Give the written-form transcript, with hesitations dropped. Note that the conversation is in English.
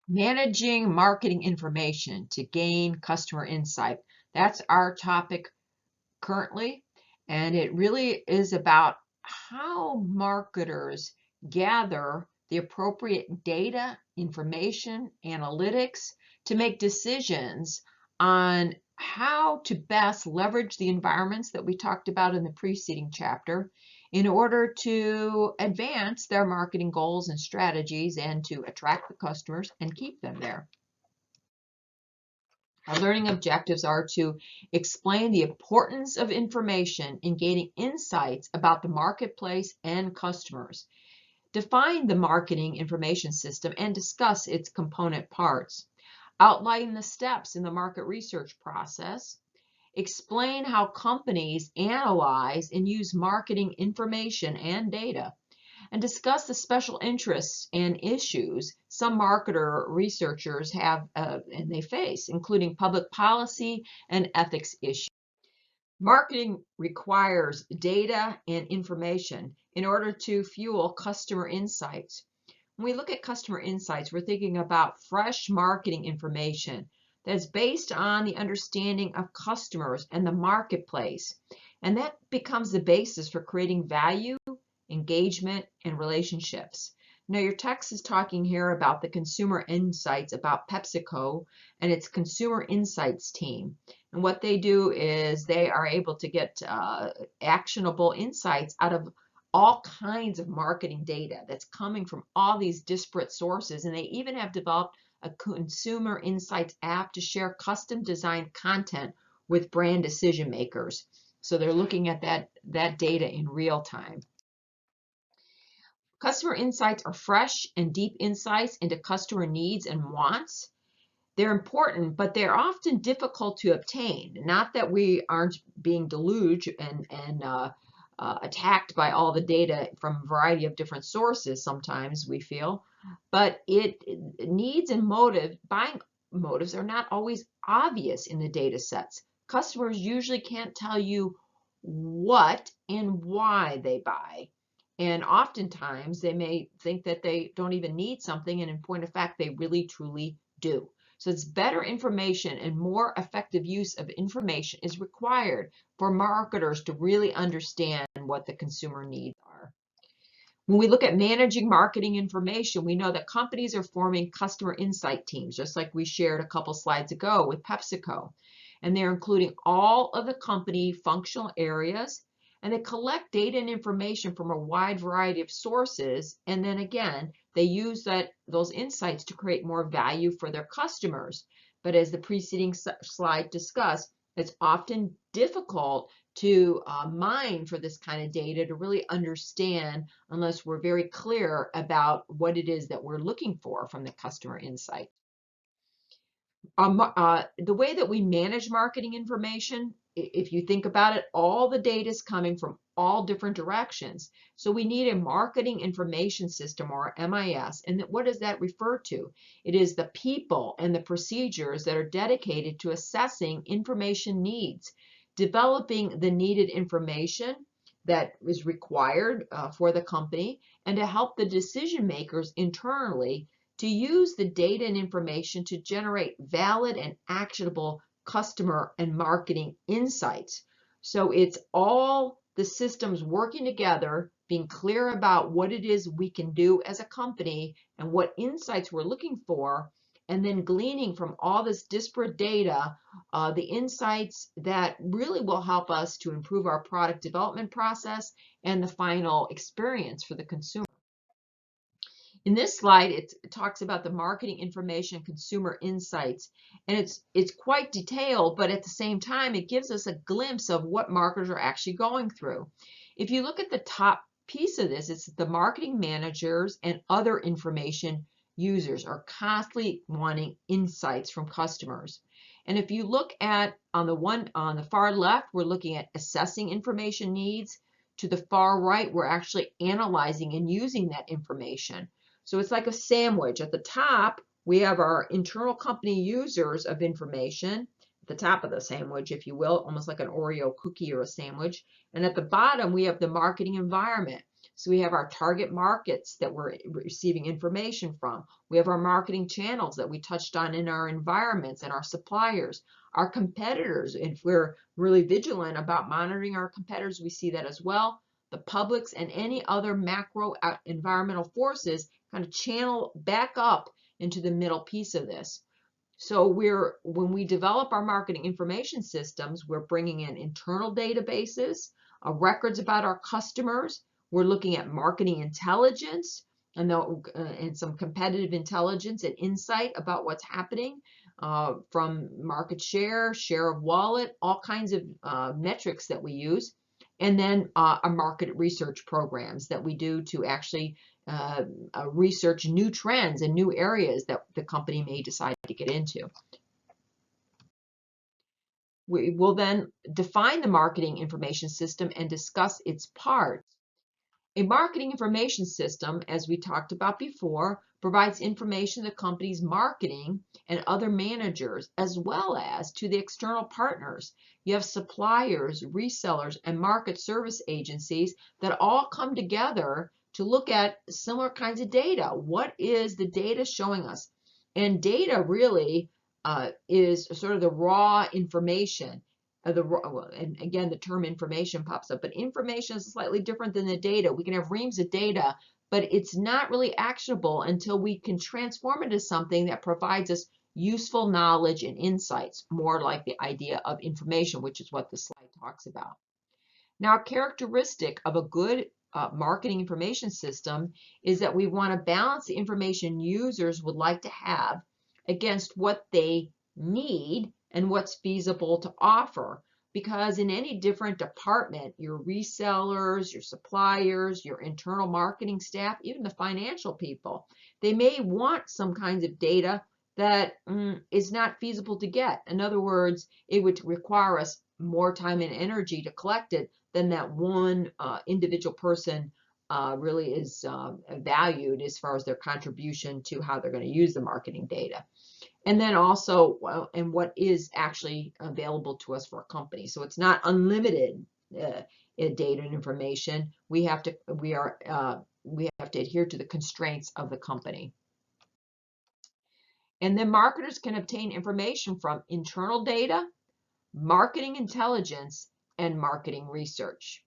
Managing marketing information to gain customer insight. That's our topic currently, and it really is about how marketers gather the appropriate data, information, analytics to make decisions on how to best leverage the environments that we talked about in the preceding chapter in order to advance their marketing goals and strategies and to attract the customers and keep them there. Our learning objectives are to explain the importance of information in gaining insights about the marketplace and customers, define the marketing information system and discuss its component parts, outline the steps in the market research process, explain how companies analyze and use marketing information and data, and discuss the special interests and issues some marketer researchers have and they face, including public policy and ethics issues. Marketing requires data and information in order to fuel customer insights. When we look at customer insights, we're thinking about fresh marketing information that's based on the understanding of customers and the marketplace. And that becomes the basis for creating value, engagement, and relationships. Now, your text is talking here about the consumer insights about PepsiCo and its consumer insights team. And what they do is they are able to get actionable insights out of all kinds of marketing data that's coming from all these disparate sources. And they even have developed a consumer insights app to share custom designed content with brand decision makers. So they're looking at that data in real time. Customer insights are fresh and deep insights into customer needs and wants. They're important, but they're often difficult to obtain. Not that we aren't being deluged and attacked by all the data from a variety of different sources sometimes, we feel, but needs and buying motives are not always obvious in the data sets. Customers usually can't tell you what and why they buy. And oftentimes they may think that they don't even need something, and in point of fact, they really truly do. So it's better information and more effective use of information is required for marketers to really understand what the consumer needs are. When we look at managing marketing information, we know that companies are forming customer insight teams, just like we shared a couple slides ago with PepsiCo. And they're including all of the company functional areas, and they collect data and information from a wide variety of sources. And then again, they use those insights to create more value for their customers. But as the preceding slide discussed, it's often difficult to mine for this kind of data to really understand unless we're very clear about what it is that we're looking for from the customer insight. The way that we manage marketing information, if you think about it, all the data is coming from all different directions. So we need a marketing information system, or MIS. And what does that refer to? It is the people and the procedures that are dedicated to assessing information needs, developing the needed information that is required for the company, and to help the decision makers internally to use the data and information to generate valid and actionable customer and marketing insights. So it's all the systems working together, being clear about what it is we can do as a company and what insights we're looking for, and then gleaning from all this disparate data, the insights that really will help us to improve our product development process and the final experience for the consumer. In this slide, it talks about the marketing information consumer insights, and it's quite detailed, but at the same time, it gives us a glimpse of what marketers are actually going through. If you look at the top piece of this, it's the marketing managers and other information users are constantly wanting insights from customers. And if you look at on the far left, we're looking at assessing information needs. To the far right, we're actually analyzing and using that information. So it's like a sandwich. At the top, we have our internal company users of information, at the top of the sandwich, if you will, almost like an Oreo cookie or a sandwich. And at the bottom, we have the marketing environment. So we have our target markets that we're receiving information from. We have our marketing channels that we touched on in our environments and our suppliers, our competitors. If we're really vigilant about monitoring our competitors, we see that as well. The publics and any other macro environmental forces kind of channel back up into the middle piece of this. So when we develop our marketing information systems, we're bringing in internal databases, records about our customers. We're looking at marketing intelligence and some competitive intelligence and insight about what's happening from market share, share of wallet, all kinds of metrics that we use. And then our market research programs that we do to actually research new trends and new areas that the company may decide to get into. We will then define the marketing information system and discuss its parts. A marketing information system, as we talked about before, provides information to the company's marketing and other managers, as well as to the external partners. You have suppliers, resellers, and market service agencies that all come together to look at similar kinds of data. What is the data showing us? And data really is sort of the raw information. And again, the term information pops up, but information is slightly different than the data. We can have reams of data, but it's not really actionable until we can transform it into something that provides us useful knowledge and insights, more like the idea of information, which is what the slide talks about. Now, a characteristic of a good marketing information system is that we want to balance the information users would like to have against what they need and what's feasible to offer. Because in any different department, your resellers, your suppliers, your internal marketing staff, even the financial people, they may want some kinds of data that is not feasible to get. In other words, it would require us more time and energy to collect it than that one individual person really is valued as far as their contribution to how they're going to use the marketing data. And then also, and what is actually available to us for a company. So it's not unlimited data and information. We have to adhere to the constraints of the company. And then marketers can obtain information from internal data, marketing intelligence, and marketing research.